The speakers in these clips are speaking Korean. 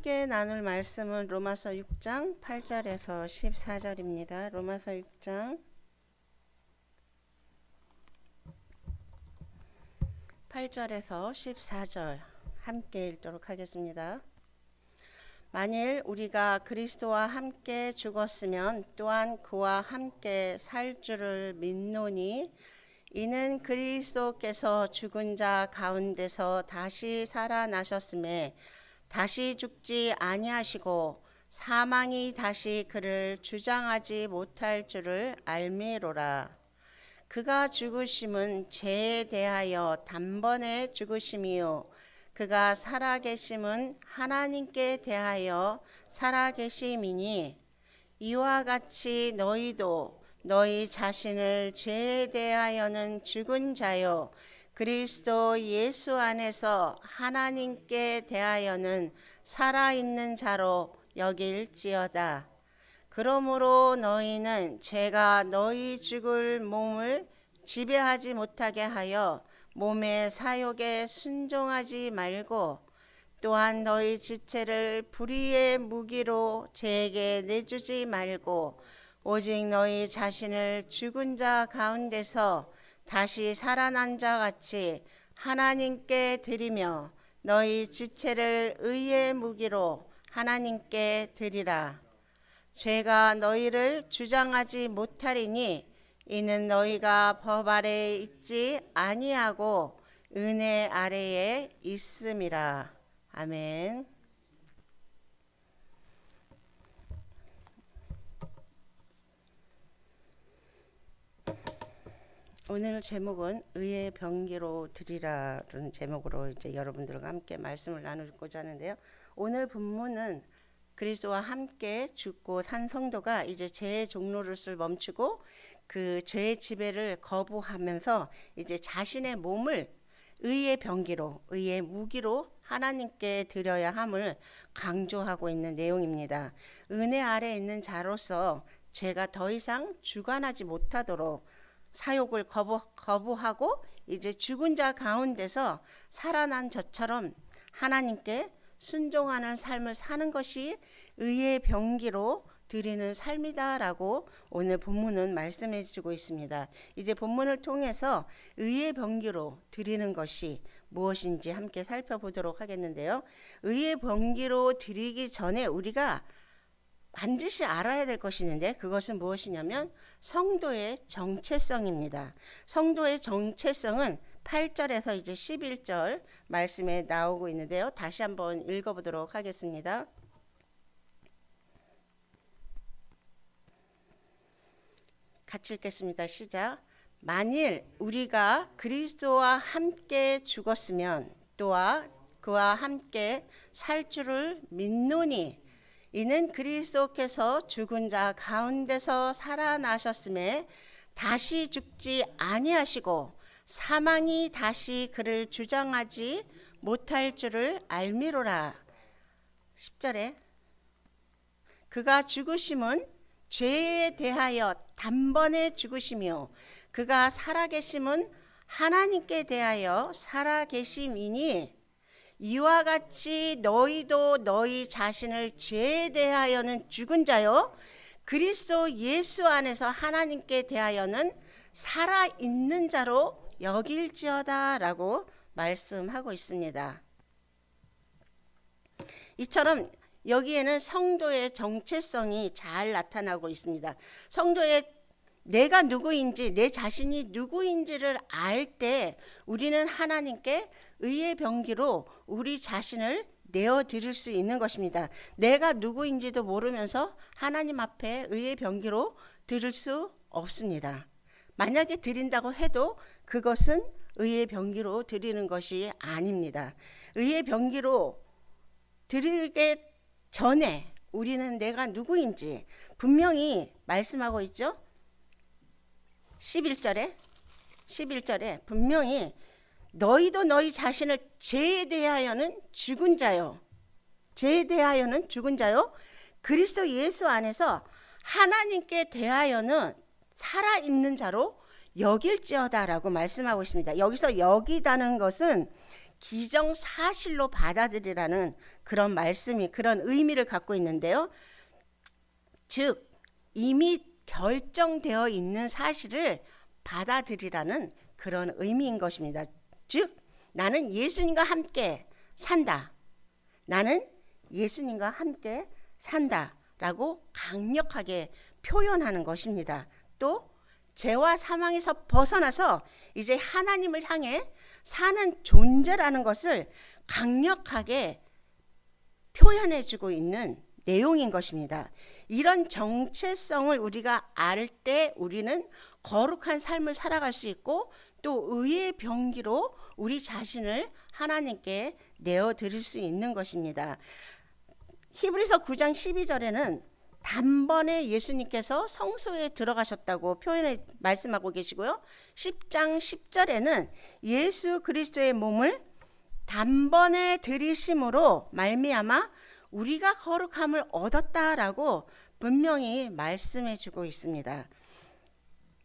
함께 나눌 말씀은 로마서 6장 8절에서 14절입니다. 로마서 6장 8절에서 14절 함께 읽도록 하겠습니다. 만일 우리가 그리스도와 함께 죽었으면 또한 그와 함께 살 줄을 믿노니 이는 그리스도께서 죽은 자 가운데서 다시 살아나셨음에 다시 죽지 아니하시고 사망이 다시 그를 주장하지 못할 줄을 알미로라. 그가 죽으심은 죄에 대하여 단번에 죽으심이요 그가 살아계심은 하나님께 대하여 살아계심이니 이와 같이 너희도 너희 자신을 죄에 대하여는 죽은 자요 그리스도 예수 안에서 하나님께 대하여는 살아있는 자로 여길지어다. 그러므로 너희는 죄가 너희 죽을 몸을 지배하지 못하게 하여 몸의 사욕에 순종하지 말고 또한 너희 지체를 불의의 무기로 죄에게 내주지 말고 오직 너희 자신을 죽은 자 가운데서 다시 살아난 자 같이 하나님께 드리며 너희 지체를 의의 무기로 하나님께 드리라. 죄가 너희를 주장하지 못하리니 이는 너희가 법 아래에 있지 아니하고 은혜 아래에 있음이라. 아멘. 오늘 제목은 의의 병기로 드리라는 제목으로 이제 여러분들과 함께 말씀을 나누고자 하는데요. 오늘 본문은 그리스도와 함께 죽고 산 성도가 이제 죄의 종로릇을 멈추고 그 죄의 지배를 거부하면서 이제 자신의 몸을 의의 병기로, 의의 무기로 하나님께 드려야 함을 강조하고 있는 내용입니다. 은혜 아래에 있는 자로서 죄가 더 이상 주관하지 못하도록 사욕을 거부하고 이제 죽은 자 가운데서 살아난 저처럼 하나님께 순종하는 삶을 사는 것이 의의 병기로 드리는 삶이다라고 오늘 본문은 말씀해 주고 있습니다. 이제 본문을 통해서 의의 병기로 드리는 것이 무엇인지 함께 살펴보도록 하겠는데요. 의의 병기로 드리기 전에 우리가 반드시 알아야 될 것이 있는데 그것은 무엇이냐면 성도의 정체성입니다. 성도의 정체성은 8절에서 이제 11절 말씀에 나오고 있는데요. 다시 한번 읽어보도록 하겠습니다. 같이 읽겠습니다. 시작. 만일 우리가 그리스도와 함께 죽었으면 또한 그와 함께 살 줄을 믿노니 이는 그리스도께서 죽은 자 가운데서 살아나셨음에 다시 죽지 아니하시고 사망이 다시 그를 주장하지 못할 줄을 알미로라. 10절에 그가 죽으심은 죄에 대하여 단번에 죽으시며 그가 살아계심은 하나님께 대하여 살아계심이니 이와 같이 너희도 너희 자신을 죄에 대하여는 죽은 자요 그리스도 예수 안에서 하나님께 대하여는 살아있는 자로 여길지어다 라고 말씀하고 있습니다. 이처럼 여기에는 성도의 정체성이 잘 나타나고 있습니다. 성도의 내가 누구인지, 내 자신이 누구인지를 알 때 우리는 하나님께 의의 병기로 우리 자신을 내어드릴 수 있는 것입니다. 내가 누구인지도 모르면서 하나님 앞에 의의 병기로 드릴 수 없습니다. 만약에 드린다고 해도 그것은 의의 병기로 드리는 것이 아닙니다. 의의 병기로 드리기 전에 우리는 내가 누구인지 분명히 말씀하고 있죠. 11절에 분명히 너희도 너희 자신을 죄에 대하여는 죽은 자요. 죄에 대하여는 죽은 자요. 그리스도 예수 안에서 하나님께 대하여는 살아있는 자로 여길지어다라고 말씀하고 있습니다. 여기서 여기다는 것은 기정사실로 받아들이라는 그런 말씀이 그런 의미를 갖고 있는데요. 즉 이미 결정되어 있는 사실을 받아들이라는 그런 의미인 것입니다. 즉 나는 예수님과 함께 산다. 나는 예수님과 함께 산다라고 강력하게 표현하는 것입니다. 또 죄와 사망에서 벗어나서 이제 하나님을 향해 사는 존재라는 것을 강력하게 표현해주고 있는 내용인 것입니다. 이런 정체성을 우리가 알 때 우리는 거룩한 삶을 살아갈 수 있고 또 의의 병기로 우리 자신을 하나님께 내어드릴 수 있는 것입니다. 히브리서 9장 12절에는 단번에 예수님께서 성소에 들어가셨다고 말씀하고 계시고요. 10장 10절에는 예수 그리스도의 몸을 단번에 들이심으로 말미암아 우리가 거룩함을 얻었다라고 분명히 말씀해 주고 있습니다.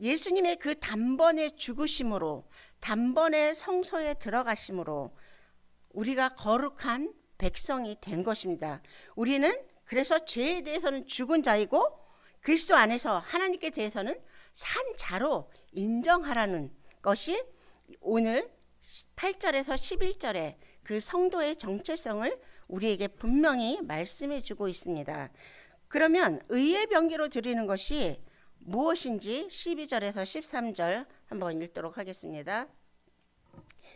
예수님의 그 단번에 죽으심으로 단번에 성소에 들어가심으로 우리가 거룩한 백성이 된 것입니다. 우리는 그래서 죄에 대해서는 죽은 자이고 그리스도 안에서 하나님께 대해서는 산 자로 인정하라는 것이 오늘 8절에서 11절에 그 성도의 정체성을 우리에게 분명히 말씀해 주고 있습니다. 그러면 의의 병기로 드리는 것이 무엇인지 12절에서 13절 한번 읽도록 하겠습니다.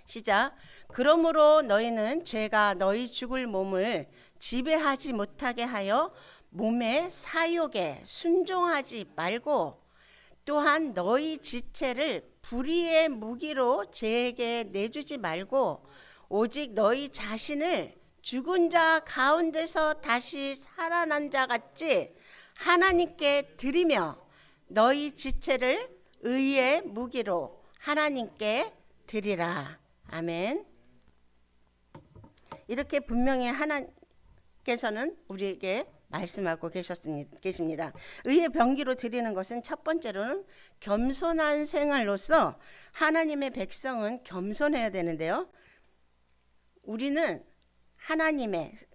시작. 그러므로 너희는 죄가 너희 죽을 몸을 지배하지 못하게 하여 몸의 사욕에 순종하지 말고 또한 너희 지체를 불의의 무기로 죄에게 내주지 말고 오직 너희 자신을 죽은 자 가운데서 다시 살아난 자 같이 하나님께 드리며 너희 지체를 의의 무기로 하나님께 드리라. 아멘. 이렇게 분명히 하나님께서는 우리에게 말씀하고 계십니다. 의의 병기로 드리는 것은 첫 번째로는 겸손한 생활로서 하나님의 백성은 겸손해야 되는데요. 우리는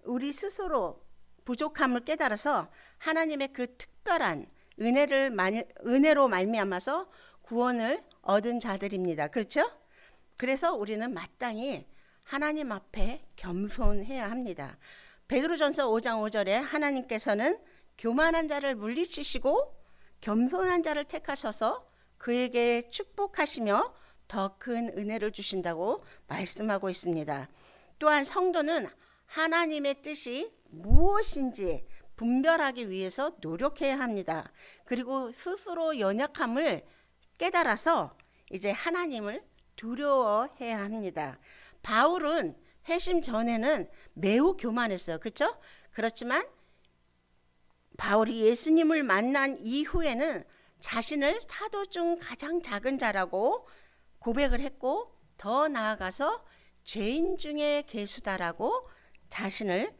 우리 스스로 부족함을 깨달아서 하나님의 그 특별한 은혜로 말미암아서 구원을 얻은 자들입니다. 그렇죠? 그래서 우리는 마땅히 하나님 앞에 겸손해야 합니다. 베드로전서 5장 5절에 하나님께서는 교만한 자를 물리치시고 겸손한 자를 택하셔서 그에게 축복하시며 더 큰 은혜를 주신다고 말씀하고 있습니다. 또한 성도는 하나님의 뜻이 무엇인지 분별하기 위해서 노력해야 합니다. 그리고 스스로 연약함을 깨달아서 이제 하나님을 두려워해야 합니다. 바울은 회심 전에는 매우 교만했어요. 그렇죠? 그렇지만 바울이 예수님을 만난 이후에는 자신을 사도 중 가장 작은 자라고 고백을 했고 더 나아가서 죄인 중에 괴수다라고 자신을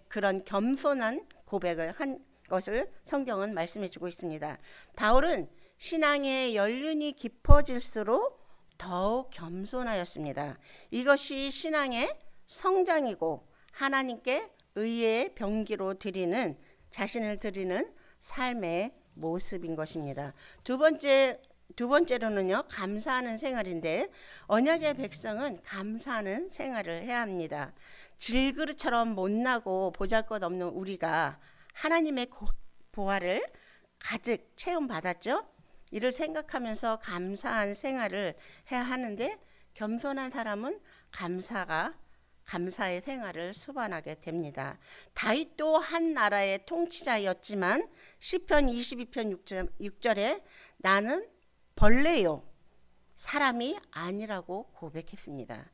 그런 겸손한 고백을 한 것을 성경은 말씀해 주고 있습니다. 바울은 신앙의 연륜이 깊어질수록 더욱 겸손하였습니다. 이것이 신앙의 성장이고 하나님께 의의 병기로 자신을 드리는 삶의 모습인 것입니다. 두 번째로는요, 감사하는 생활인데 언약의 백성은 감사하는 생활을 해야 합니다. 질그릇처럼 못나고 보잘것없는 우리가 하나님의 보화를 가득 체험받았죠. 이를 생각하면서 감사한 생활을 해야 하는데 겸손한 사람은 감사의 생활을 수반하게 됩니다. 다윗도 한 나라의 통치자였지만 시편 22편 6절에 나는 벌레요 사람이 아니라고 고백했습니다.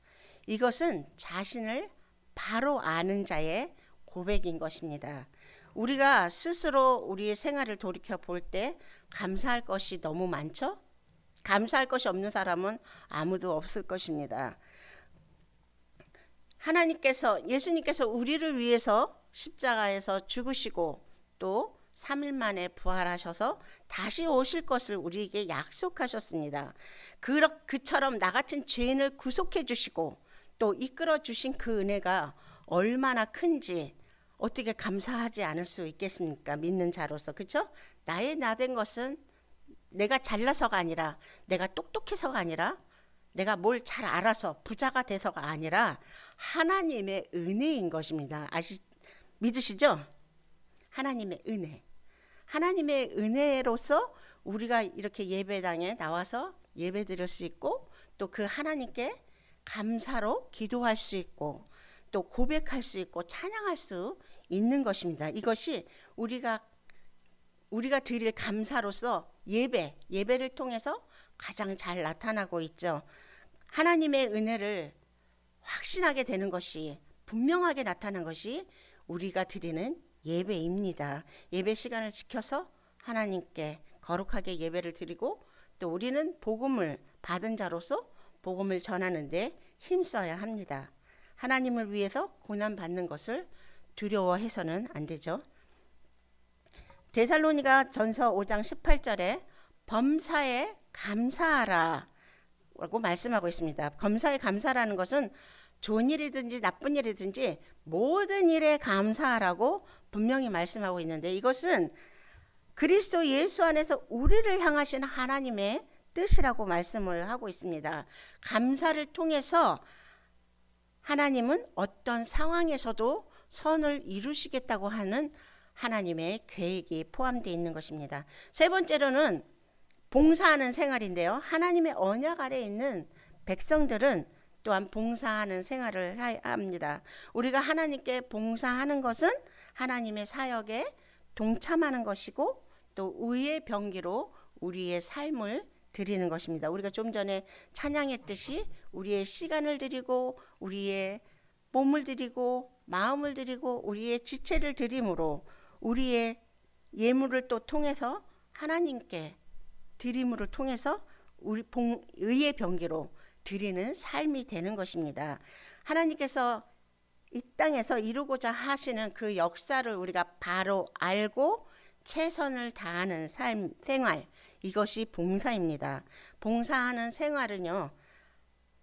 이것은 자신을 바로 아는 자의 고백인 것입니다. 우리가 스스로 우리의 생활을 돌이켜 볼 때 감사할 것이 너무 많죠? 감사할 것이 없는 사람은 아무도 없을 것입니다. 예수님께서 우리를 위해서 십자가에서 죽으시고 또 3일 만에 부활하셔서 다시 오실 것을 우리에게 약속하셨습니다. 그처럼 나 같은 죄인을 구속해 주시고 또 이끌어 주신 그 은혜가 얼마나 큰지 어떻게 감사하지 않을 수 있겠습니까? 믿는 자로서. 그렇죠? 나의 나된 것은 내가 잘나서가 아니라, 내가 똑똑해서가 아니라, 내가 뭘 잘 알아서 부자가 돼서가 아니라 하나님의 은혜인 것입니다. 믿으시죠? 하나님의 은혜. 하나님의 은혜로서 우리가 이렇게 예배당에 나와서 예배 드릴 수 있고, 또 그 하나님께 감사로 기도할 수 있고, 또 고백할 수 있고 찬양할 수 있는 것입니다. 이것이 우리가 드릴 감사로서 예배를 통해서 가장 잘 나타나고 있죠. 하나님의 은혜를 확신하게 되는 것이, 분명하게 나타난 것이 우리가 드리는 예배입니다. 예배 시간을 지켜서 하나님께 거룩하게 예배를 드리고, 또 우리는 복음을 받은 자로서 복음을 전하는 데 힘써야 합니다. 하나님을 위해서 고난받는 것을 두려워해서는 안 되죠. 데살로니가 전서 5장 18절에 범사에 감사하라 라고 말씀하고 있습니다. 범사에 감사라는 것은 좋은 일이든지 나쁜 일이든지 모든 일에 감사하라고 분명히 말씀하고 있는데, 이것은 그리스도 예수 안에서 우리를 향하신 하나님의 뜻이라고 말씀을 하고 있습니다. 감사를 통해서 하나님은 어떤 상황에서도 선을 이루시겠다고 하는 하나님의 계획이 포함되어 있는 것입니다. 세 번째로는 봉사하는 생활인데요. 하나님의 언약 아래에 있는 백성들은 또한 봉사하는 생활을 합니다. 우리가 하나님께 봉사하는 것은 하나님의 사역에 동참하는 것이고, 또 의의 병기로 우리의 삶을 드리는 것입니다. 우리가 좀 전에 찬양했듯이 우리의 시간을 드리고, 우리의 몸을 드리고, 마음을 드리고, 우리의 지체를 드림으로 우리의 예물을 또 통해서 하나님께 드림으로 통해서 우리 의의 병기로 드리는 삶이 되는 것입니다. 하나님께서 이 땅에서 이루고자 하시는 그 역사를 우리가 바로 알고 최선을 다하는 삶, 생활, 이것이 봉사입니다. 봉사하는 생활은요,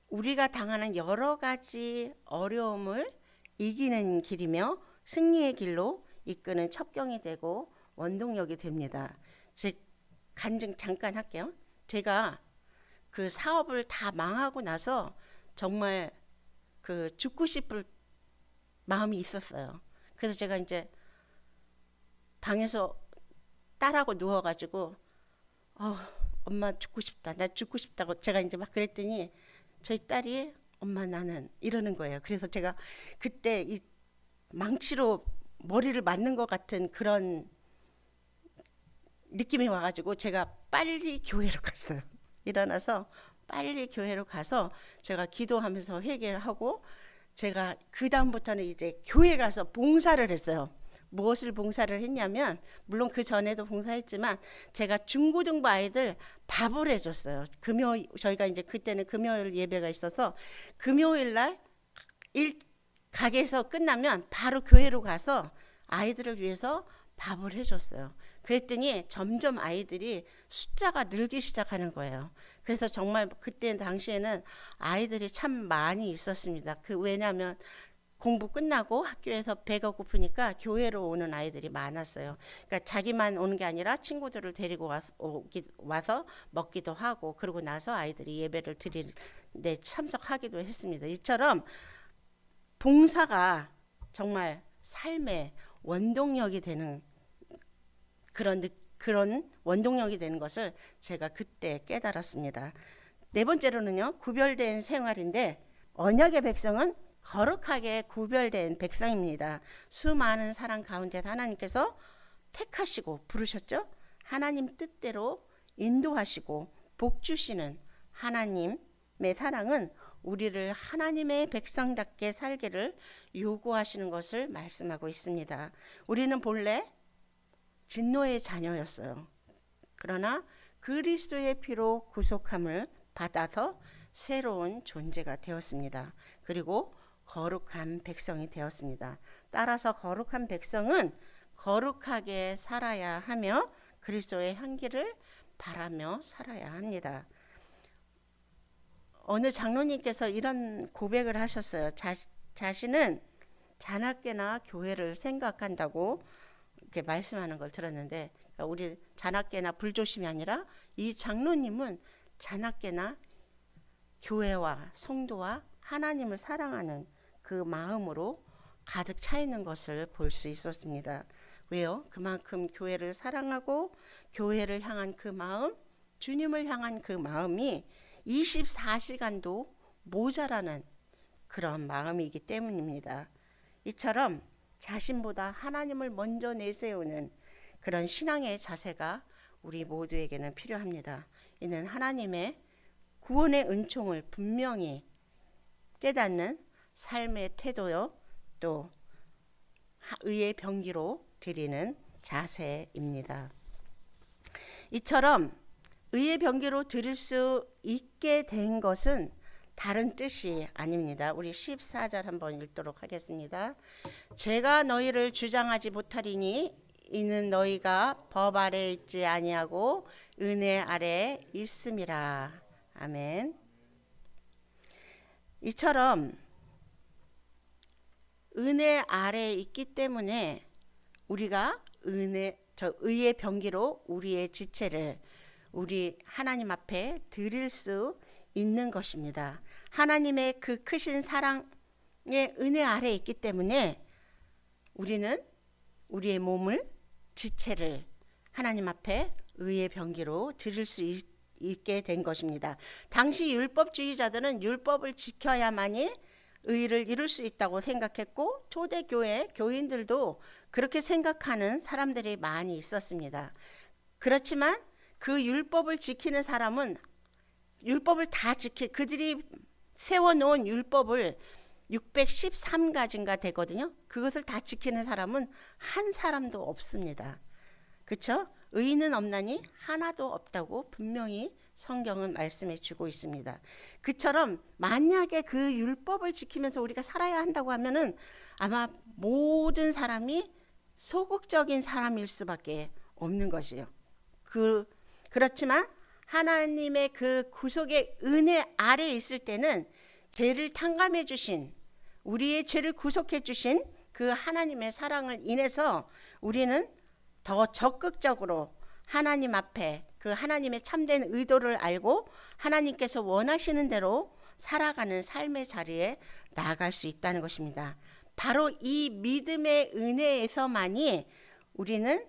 우리가 당하는 여러 가지 어려움을 이기는 길이며 승리의 길로 이끄는 첩경이 되고 원동력이 됩니다. 즉, 간증 잠깐 할게요. 제가 그 사업을 다 망하고 나서 정말 그 죽고 싶을 마음이 있었어요. 그래서 제가 이제 방에서 딸하고 누워가지고 엄마 죽고 싶다, 나 죽고 싶다고 제가 이제 막 그랬더니 저희 딸이 엄마 나는 이러는 거예요. 그래서 제가 그때 이 망치로 머리를 맞는 것 같은 그런 느낌이 와가지고 제가 빨리 교회로 갔어요. 일어나서 빨리 교회로 가서 제가 기도하면서 회개를 하고, 제가 그 다음부터는 이제 교회 가서 봉사를 했어요. 무엇을 봉사를 했냐면, 물론 그 전에도 봉사했지만 제가 중고등부 아이들 밥을 해줬어요. 저희가 이제 그때는 금요일 예배가 있어서 금요일 날 가게에서 끝나면 바로 교회로 가서 아이들을 위해서 밥을 해줬어요. 그랬더니 점점 아이들이 숫자가 늘기 시작하는 거예요. 그래서 정말 그때 당시에는 아이들이 참 많이 있었습니다. 왜냐하면 공부 끝나고 학교에서 배가 고프니까 교회로 오는 아이들이 많았어요. 그러니까 자기만 오는 게 아니라 친구들을 데리고 와서 먹기도 하고, 그러고 나서 아이들이 예배를 드리는데 참석하기도 했습니다. 이처럼 봉사가 정말 삶의 원동력이 되는 그런 원동력이 되는 것을 제가 그때 깨달았습니다. 네 번째로는요, 구별된 생활인데, 언약의 백성은 거룩하게 구별된 백성입니다. 수많은 사람 가운데 하나님께서 택하시고 부르셨죠. 하나님 뜻대로 인도하시고 복 주시는 하나님의 사랑은 우리를 하나님의 백성답게 살기를 요구하시는 것을 말씀하고 있습니다. 우리는 본래 진노의 자녀였어요. 그러나 그리스도의 피로 구속함을 받아서 새로운 존재가 되었습니다. 그리고 거룩한 백성이 되었습니다. 따라서 거룩한 백성은 거룩하게 살아야 하며 그리스도의 향기를 바라며 살아야 합니다. 어느 장로님께서 이런 고백을 하셨어요. 자신은 자나깨나 교회를 생각한다고 이렇게 말씀하는 걸 들었는데, 그러니까 우리 자나깨나 불조심이 아니라 이 장로님은 자나깨나 교회와 성도와 하나님을 사랑하는 그 마음으로 가득 차 있는 것을 볼 수 있었습니다. 왜요? 그만큼 교회를 사랑하고 교회를 향한 그 마음, 주님을 향한 그 마음이 24시간도 모자라는 그런 마음이기 때문입니다. 이처럼 자신보다 하나님을 먼저 내세우는 그런 신앙의 자세가 우리 모두에게는 필요합니다. 이는 하나님의 구원의 은총을 분명히 깨닫는 삶의 태도요, 또 의의 병기로 드리는 자세입니다. 이처럼 의의 병기로 드릴 수 있게 된 것은 다른 뜻이 아닙니다. 우리 14절 한번 읽도록 하겠습니다. 제가 너희를 주장하지 못하리니 이는 너희가 법 아래 있지 아니하고 은혜 아래 있음이라. 아멘. 이처럼 은혜 아래 있기 때문에 우리가 의의 병기로 우리의 지체를 우리 하나님 앞에 드릴 수 있는 것입니다. 하나님의 그 크신 사랑의 은혜 아래 있기 때문에 우리는 우리의 몸을, 지체를 하나님 앞에 의의 병기로 드릴 수 있게 된 것입니다. 당시 율법주의자들은 율법을 지켜야만이 의를 이룰 수 있다고 생각했고, 초대교회 교인들도 그렇게 생각하는 사람들이 많이 있었습니다. 그렇지만 그 율법을 지키는 사람은 율법을 다 그들이 세워놓은 율법을 613가지인가 되거든요. 그것을 다 지키는 사람은 한 사람도 없습니다. 그렇죠? 의인은 없나니 하나도 없다고 분명히 성경은 말씀해 주고 있습니다. 그처럼 만약에 그 율법을 지키면서 우리가 살아야 한다고 하면은 아마 모든 사람이 소극적인 사람일 수밖에 없는 것이에요. 그렇지만 하나님의 그 구속의 은혜 아래에 있을 때는 죄를 탕감해 주신, 우리의 죄를 구속해 주신 그 하나님의 사랑을 인해서 우리는 더 적극적으로 하나님 앞에 그 하나님의 참된 의도를 알고 하나님께서 원하시는 대로 살아가는 삶의 자리에 나아갈 수 있다는 것입니다. 바로 이 믿음의 은혜에서만이 우리는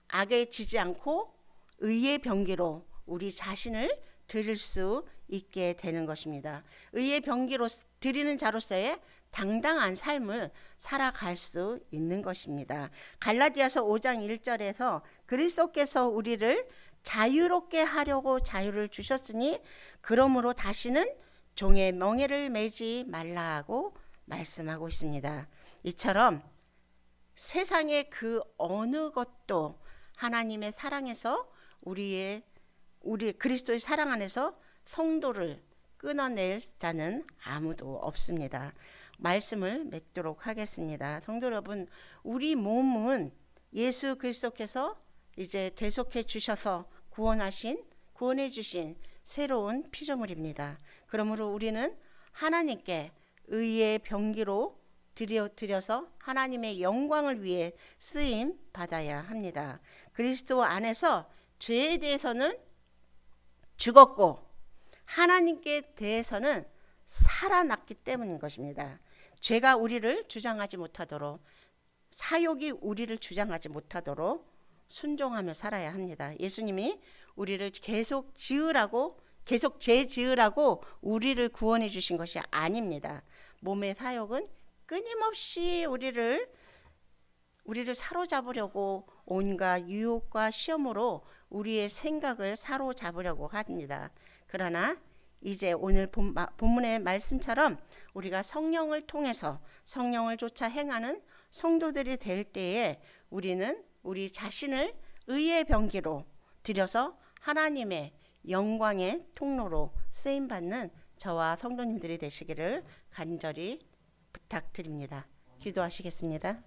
악에 지지 않고 의의 병기로 우리 자신을 드릴 수 있게 되는 것입니다. 의의 병기로 드리는 자로서의 당당한 삶을 살아갈 수 있는 것입니다. 갈라디아서 5장 1절에서 그리스도께서 우리를 자유롭게 하려고 자유를 주셨으니 그러므로 다시는 종의 멍에를 매지 말라고 말씀하고 있습니다. 이처럼 세상의 그 어느 것도 하나님의 사랑에서 우리 그리스도의 사랑 안에서 성도를 끊어낼 자는 아무도 없습니다. 말씀을 맺도록 하겠습니다. 성도 여러분, 우리 몸은 예수 그리스도께서 이제 대속해 주셔서 구원해 주신 새로운 피조물입니다. 그러므로 우리는 하나님께 의의 병기로 드려서 하나님의 영광을 위해 쓰임 받아야 합니다. 그리스도 안에서 죄에 대해서는 죽었고 하나님께 대해서는 살아났기 때문인 것입니다. 죄가 우리를 주장하지 못하도록, 사욕이 우리를 주장하지 못하도록 순종하며 살아야 합니다. 예수님이 우리를 계속 죄 지으라고 우리를 구원해 주신 것이 아닙니다. 몸의 사욕은 끊임없이 우리를 사로잡으려고 온갖 유혹과 시험으로 우리의 생각을 사로잡으려고 합니다. 그러나 이제 오늘 본문의 말씀처럼 우리가 성령을 통해서 성령을 쫓아 행하는 성도들이 될 때에 우리는 우리 자신을 의의 병기로 드려서 하나님의 영광의 통로로 쓰임받는 저와 성도님들이 되시기를 간절히 부탁드립니다. 기도하시겠습니다.